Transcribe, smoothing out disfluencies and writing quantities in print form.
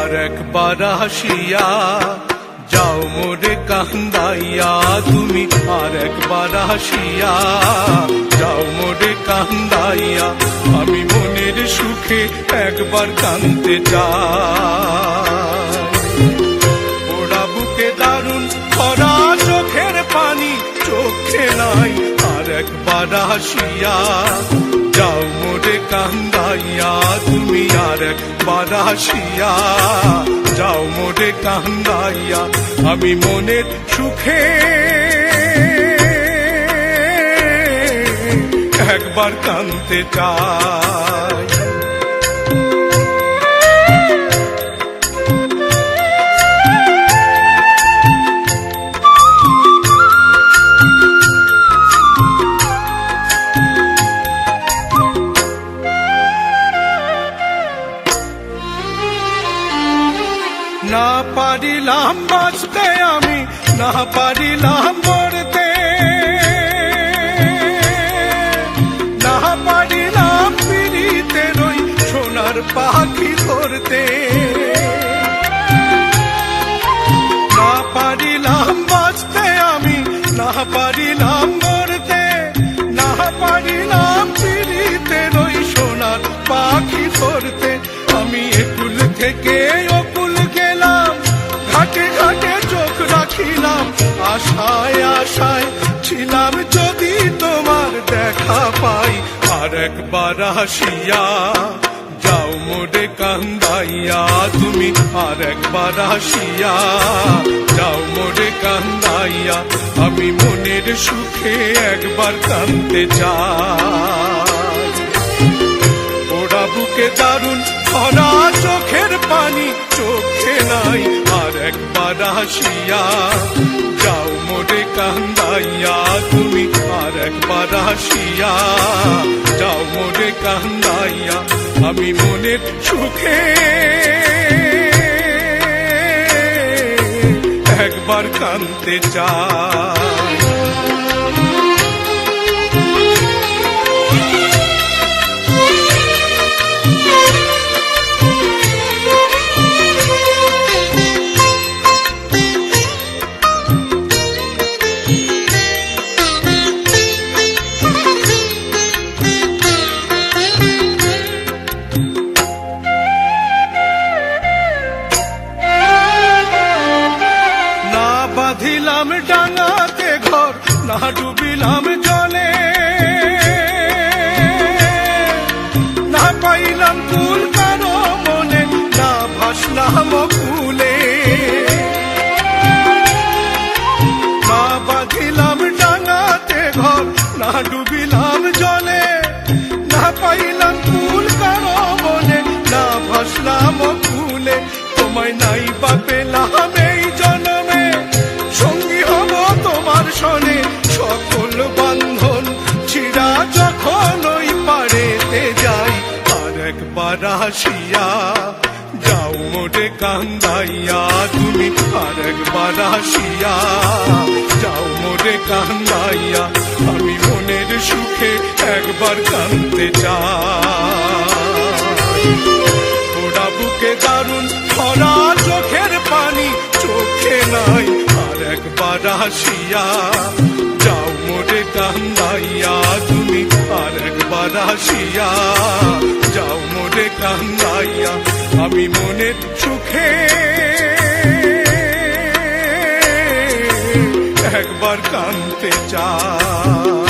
আর একবার আসিয়া যাও মোরে কান্দাইয়া, তুমি আর একবার আসিয়া যাও মোরে কান্দাইয়া। আমি মনের সুখে একবার কাঁদতে চাই। ওরা বুকে দারুণ খরা চোখের পানি চোখে নাই, আর একবার আসিয়া যাও মোরে কান্দাইয়া, তুমি আর একবার আসিয়া যাও মোরে কান্দাইয়া। আমি মনের সুখে একবার কাঁদতে চাই। না পারিলাম বাঁচতে আমি, না পারিলাম মরতে, না পারিলাম পিরিতে রই সোনার পাখি ধরতে। না পারিলাম বাঁচতে আমি, না পারিলাম মরতে, না পারিলাম পিরিতে রই সোনার পাখি ধরতে। আমি একুল থেকে অকুল গেলাম, ঘাটে ঘাটে চোখ রাখিলাম, আশায় আশায় ছিলাম যদি তোমার দেখা পাই। আর একবার আসিয়া যাও মোরে কান্দাইয়া, তুমি আর একবার আসিয়া যাও মোরে কান্দাইয়া। আমি মনের সুখে একবার কাঁদতে চাই। ওরা বুকে দারুণ খরা চোখের পানি চোখে নাই, আর একবার আসিয়া যাও মোরে কান্দাইয়া, তুমি আর একবার আসিয়া যাও মোরে কান্দাইয়া। আমি মনের সুখে একবার কাঁদতে চাই। বাঁধিলাম ডাঙাতে ঘর, না ডুবিলাম জলে, না পাইলাম কুল কারো মনে, না ভাসলাম কুলে। না বাঁধিলাম ডাঙাতে ঘর, না ডুবিলাম জলে, না পাইলাম কুল কারো মনে, না ভাসলাম কুলে। তোমায় নাই বা পেলাম এই জন্মে, সঙ্গী হব তোমার সনে, সকল বান্ধন ছিড়া যখন ওই পারেতে যাই। আর একবার আসিয়া যাও মোরে কান্দাইয়া, তুমি আর একবার আসিয়া যাও মোরে কান্দাইয়া। আমি মনের সুখে একবার কাঁদতে চাই। ওরা বুকে দারুণ খরা চোখের পানি চোখে নাই, আর একবার আসিয়া যাও মোরে কান্দাইয়া, তুমি আর একবার আসিয়া যাও মোরে কান্দাইয়া। আমি মনের সুখে একবার কাঁদতে চাই।